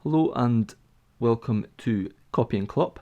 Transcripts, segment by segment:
Hello and welcome to Copy and Klopp.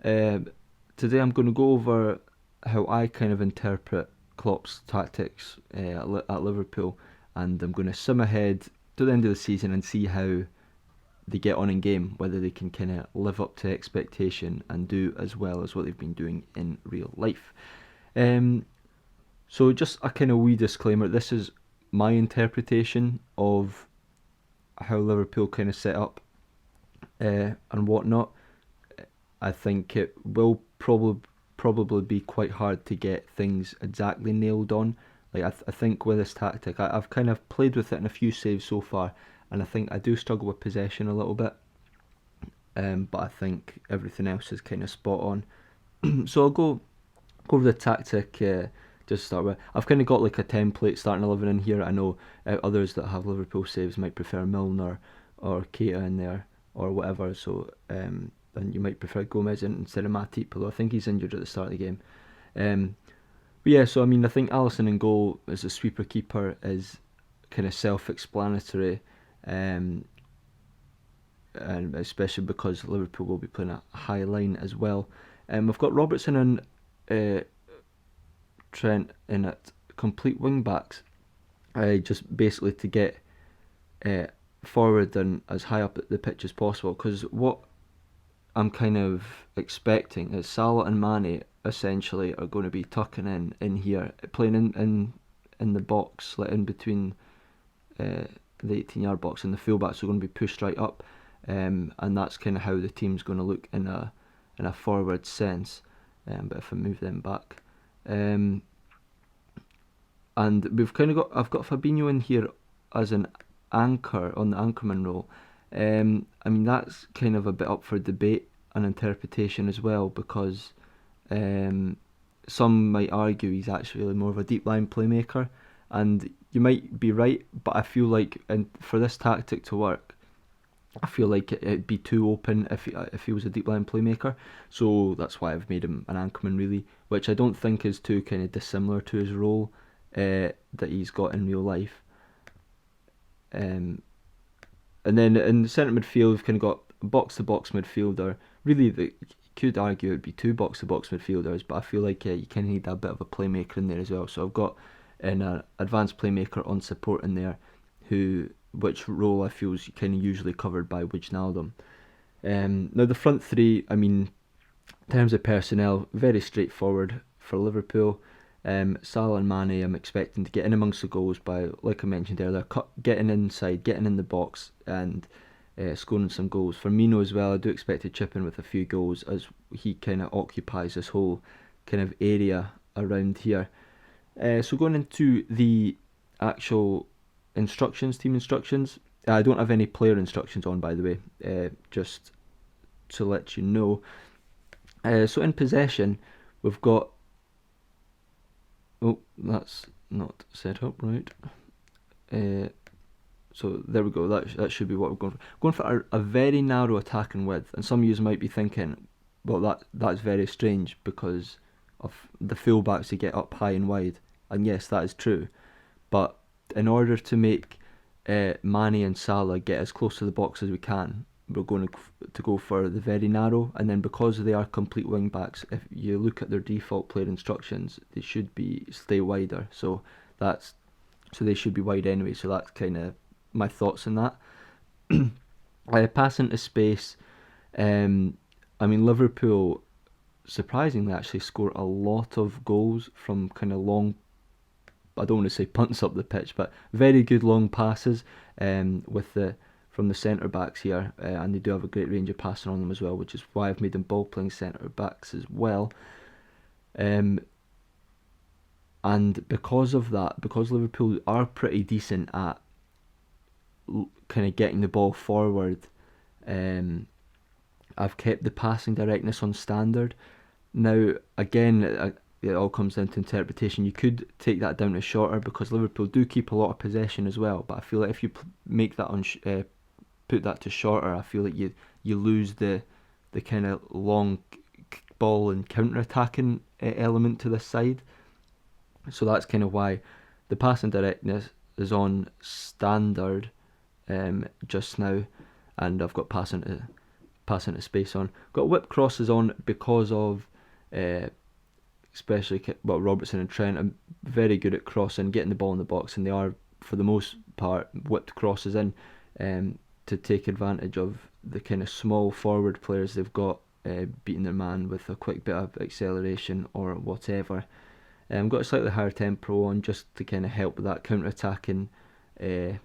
Today I'm going to go over how I kind of interpret Klopp's tactics at Liverpool, and I'm going to sim ahead to the end of the season and see how they get on in game, whether they can kind of live up to expectation and do as well as what they've been doing in real life. So just a kind of wee disclaimer, this is my interpretation of how Liverpool kind of set up and whatnot. I think it will probably be quite hard to get things exactly nailed on. Like I think with this tactic, I've kind of played with it in a few saves so far, and I think I do struggle with possession a little bit. But I think everything else is kind of spot on. So I'll go over the tactic. Just to start with, I've kind of got like a template starting 11 in here. I know others that have Liverpool saves might prefer Milner or Keita in there or whatever. So and you might prefer Gomez instead of Matip, although I think he's injured at the start of the game. But yeah, so I mean, I think Alisson in goal as a sweeper keeper is kind of self-explanatory, and especially because Liverpool will be playing a high line as well. We've got Robertson and Trent in at complete wing backs, just basically to get forward and as high up the pitch as possible. Because what I'm kind of expecting is Salah and Mane essentially are going to be tucking in here, playing in the box, like in between the 18-yard box, and the fullbacks are going to be pushed right up, and that's kind of how the team's going to look in a forward sense. But if I move them back. And we've kind of I've got Fabinho in here as an anchor on the anchorman role. I mean, that's kind of a bit up for debate and interpretation as well, because some might argue he's actually more of a deep line playmaker, and you might be right, but I feel like for this tactic to work, I feel like it'd be too open if he was a deep line playmaker. So that's why I've made him an anchorman, really, which I don't think is too kind of dissimilar to his role that he's got in real life. And then in the centre midfield, we've kind of got a box-to-box midfielder. Really, you could argue it'd be two box-to-box midfielders, but I feel like you kind of need a bit of a playmaker in there as well. So I've got an advanced playmaker on support in there, which role I feel is kind of usually covered by Wijnaldum. Now the front three, I mean, in terms of personnel, very straightforward for Liverpool. Salah and Mane, I'm expecting to get in amongst the goals by, like I mentioned earlier, getting inside, getting in the box, and scoring some goals. Firmino as well, I do expect to chip in with a few goals, as he kind of occupies this whole kind of area around here. So going into the actual team instructions, I don't have any player instructions on, by the way, just to let you know. So in possession, we've got, oh, that's not set up right. So there we go, that should be what we're going for. Going for a very narrow attacking width, and some of you might be thinking, well, that's very strange because of the fullbacks to get up high and wide, and yes, that is true, but in order to make Mane and Salah get as close to the box as we can, we're going to go for the very narrow. And then because they are complete wing backs, if you look at their default player instructions, they should stay wider. So they should be wide anyway. So that's kind of my thoughts on that. Pass into space. I mean, Liverpool surprisingly actually score a lot of goals from kind of long, I don't want to say punts up the pitch, but very good long passes from the centre backs here, and they do have a great range of passing on them as well, which is why I've made them ball playing centre backs as well. And because of that, because Liverpool are pretty decent at kind of getting the ball forward, I've kept the passing directness on standard. Now again, it all comes down to interpretation. You could take that down to shorter because Liverpool do keep a lot of possession as well. But I feel like if you make that put that to shorter, I feel like you lose the kind of long ball and counter attacking element to this side. So that's kind of why the passing directness is on standard just now, and I've got passing to space on. Got whip crosses on because of especially Robertson and Trent are very good at crossing, getting the ball in the box, and they are for the most part whipped crosses in to take advantage of the kind of small forward players they've got beating their man with a quick bit of acceleration or whatever. Got a slightly higher tempo on just to kind of help with that counter-attacking kind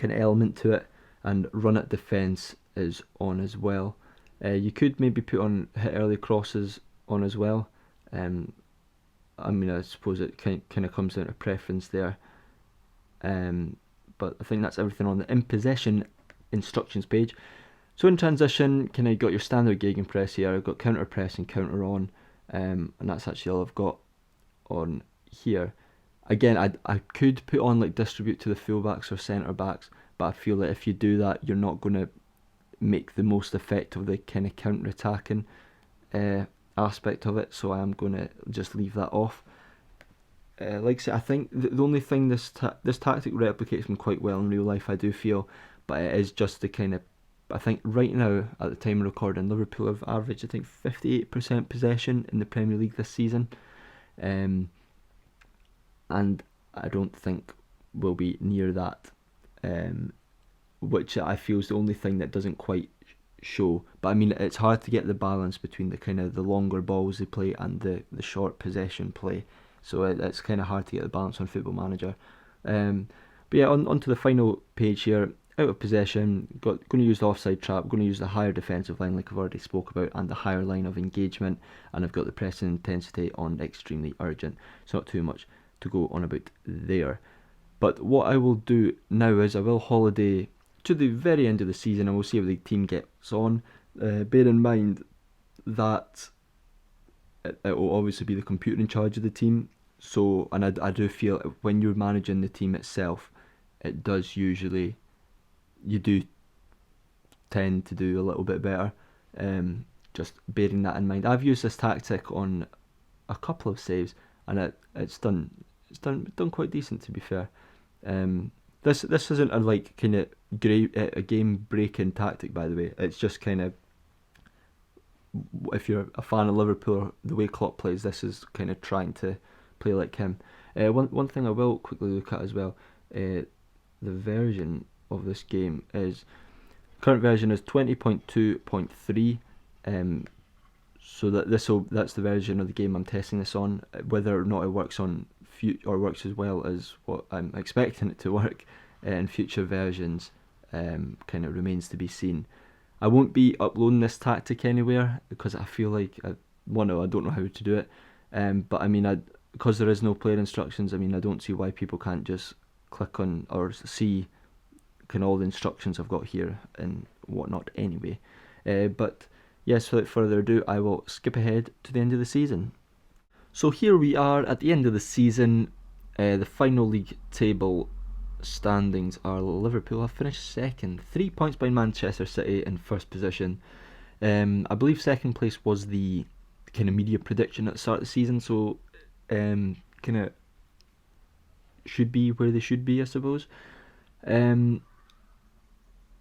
of element to it, and run at defence is on as well. You could maybe put on hit early crosses on as well. I mean, I suppose it kind of comes down to preference there. But I think that's everything on the in possession instructions page. So in transition, kind of got your standard gegenpress here. I've got counter press and counter on, and that's actually all I've got on here. Again, I could put on like distribute to the fullbacks or centre backs, but I feel that if you do that, you're not going to make the most effect of the kind of counter attacking aspect of it. So I am going to just leave that off. Like I say, I think the only thing this tactic replicates them quite well in real life, I do feel, but it is just the kind of, I think right now at the time of recording, Liverpool have averaged I think 58% possession in the Premier League this season, and I don't think we'll be near that, which I feel is the only thing that doesn't quite show. But I mean, it's hard to get the balance between the kind of the longer balls they play and the short possession play. So it's kind of hard to get the balance on Football Manager. But yeah, on to the final page here. Out of possession, going to use the offside trap, going to use the higher defensive line like I've already spoke about, and the higher line of engagement, and I've got the pressing intensity on extremely urgent. It's not too much to go on about there. But what I will do now is I will holiday to the very end of the season, and we'll see how the team gets on. Bear in mind that it will obviously be the computer in charge of the team. So, and I do feel when you're managing the team itself, it does usually, you do tend to do a little bit better. Just bearing that in mind, I've used this tactic on a couple of saves, and it's done quite decent, to be fair. This isn't a like kind of a game breaking tactic, by the way. It's just kind of, if you're a fan of Liverpool, the way Klopp plays, this is kind of trying to play like him. One thing I will quickly look at as well, the version of this game is, current version is 20.2.3. So that's the version of the game I'm testing this on. Whether or not it works on works as well as what I'm expecting it to work in future versions, kind of remains to be seen. I won't be uploading this tactic anywhere because I feel like I don't know how to do it. But I mean, because there is no player instructions, I mean, I don't see why people can't just click on or see kind of all the instructions I've got here and whatnot anyway. But yes, without further ado, I will skip ahead to the end of the season. So here we are at the end of the season. The final league table standings are Liverpool have finished second, 3 points behind Manchester City in first position. I believe second place was the kind of media prediction at the start of the season, so kind of should be where they should be, I suppose.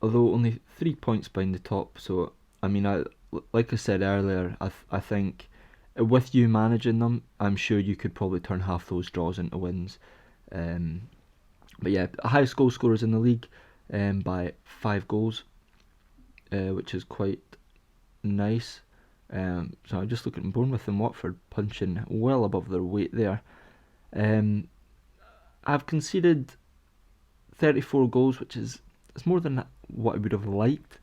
Although only 3 points behind the top, so I mean, like I said earlier, I think with you managing them, I'm sure you could probably turn half those draws into wins. But yeah, highest goal scorers in the league by 5 goals, which is quite nice. So I'm just looking at Bournemouth and Watford punching well above their weight there. I've conceded 34 goals, which is more than what I would have liked.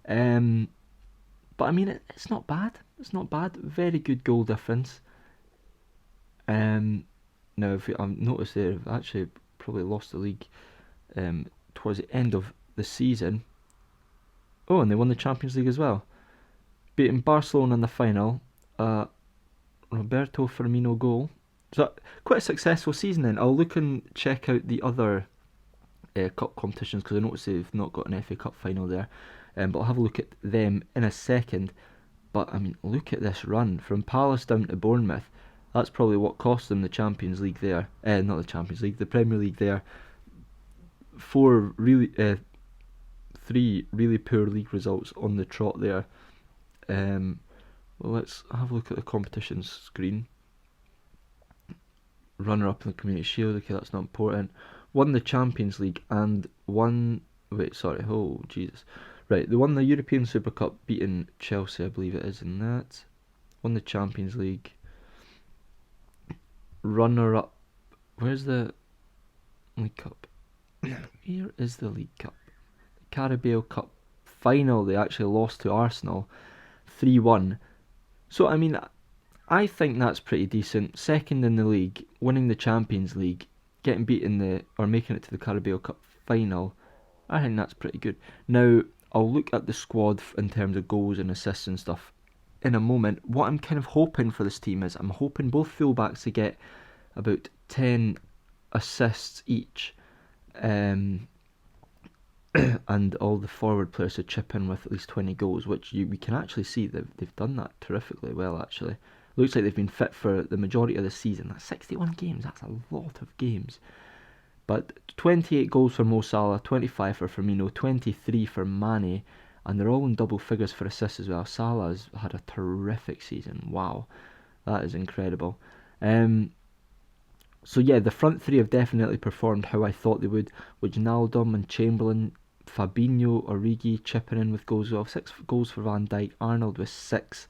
But I mean, it's not bad. It's not bad. Very good goal difference. Now, if I've noticed there, I've actually probably lost the league towards the end of the season. Oh, and they won the Champions League as well, beating Barcelona in the final. Roberto Firmino goal. So quite a successful season then. I'll look and check out the other cup competitions because I noticed they've not got an FA Cup final there. But I'll have a look at them in a second. But I mean, look at this run from Palace down to Bournemouth. That's probably what cost them the Champions League there. Not the Champions League, the Premier League there. 3 really poor league results on the trot there. Well, let's have a look at the competition screen. Runner-up in the Community Shield, okay, that's not important. Won the Champions League and won... Wait, sorry, oh, Jesus. Right, they won the European Super Cup, beating Chelsea, I believe it is, in that. Won the Champions League. Runner-up... Where's the League Cup? Here is the League Cup. The Carabao Cup final, they actually lost to Arsenal 3-1. So, I mean, I think that's pretty decent. Second in the league, winning the Champions League, getting beat or making it to the Carabao Cup final. I think that's pretty good. Now, I'll look at the squad in terms of goals and assists and stuff in a moment. What I'm kind of hoping for this team is I'm hoping both fullbacks to get about 10 assists each, and all the forward players to chip in with at least 20 goals, which we can actually see they've done that terrifically well, actually. Looks like they've been fit for the majority of the season. That's 61 games, that's a lot of games. But 28 goals for Mo Salah, 25 for Firmino, 23 for Mane, and they're all in double figures for assists as well. Salah's had a terrific season. Wow, that is incredible. So yeah, the front three have definitely performed how I thought they would, with Wijnaldum and Chamberlain, Fabinho, Origi chipping in with goals as well. 6 goals for Van Dijk, Arnold with 6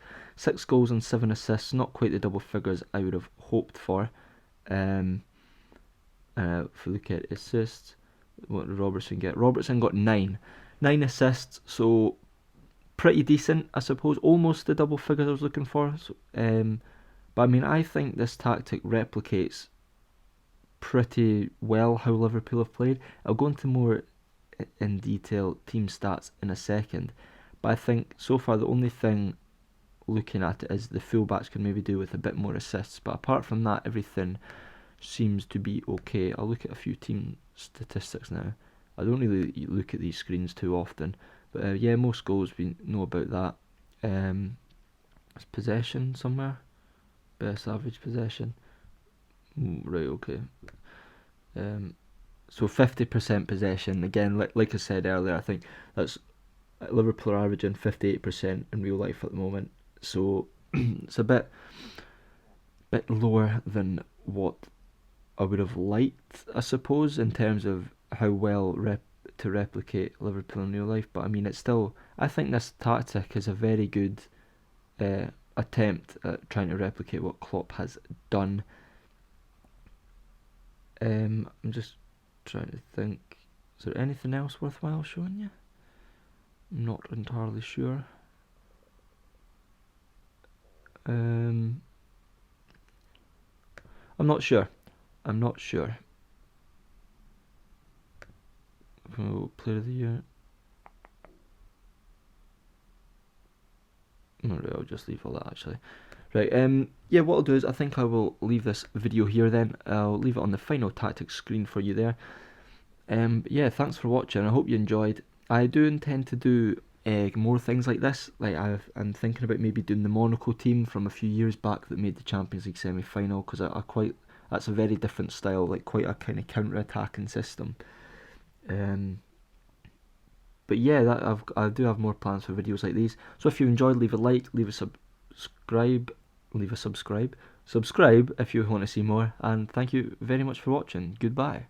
goals and 7 assists, not quite the double figures I would have hoped for. If we look at assists, what did Robertson get? Robertson got 9 assists, so pretty decent, I suppose. Almost the double figures I was looking for. So, but I mean, I think this tactic replicates pretty well how Liverpool have played. I'll go into more in detail team stats in a second, but I think so far the only thing looking at it is the fullbacks can maybe do with a bit more assists, but apart from that, everything seems to be okay. I'll look at a few team statistics now. I don't really look at these screens too often, but yeah, most goals we know about that. Is possession somewhere? Best average possession. Right, okay. So 50% possession. Again, like I said earlier, I think that's Liverpool are averaging 58% in real life at the moment. So it's a bit lower than what I would have liked, I suppose, in terms of how well to replicate Liverpool in real life. But I mean, it's still, I think this tactic is a very good attempt at trying to replicate what Klopp has done. I'm just trying to think, is there anything else worthwhile showing you? I'm not entirely sure. I'm not sure. Oh, player of the year. Alright, I'll just leave all that actually. Right, yeah, what I'll do is I think I will leave this video here then. I'll leave it on the final tactics screen for you there. Yeah, thanks for watching. I hope you enjoyed. I do intend to do more things like this. Like I'm thinking about maybe doing the Monaco team from a few years back that made the Champions League semi-final, because that's a very different style, like quite a kind of counter-attacking system. But yeah, I do have more plans for videos like these. So if you enjoyed, leave a like, leave a subscribe if you want to see more. And thank you very much for watching. Goodbye.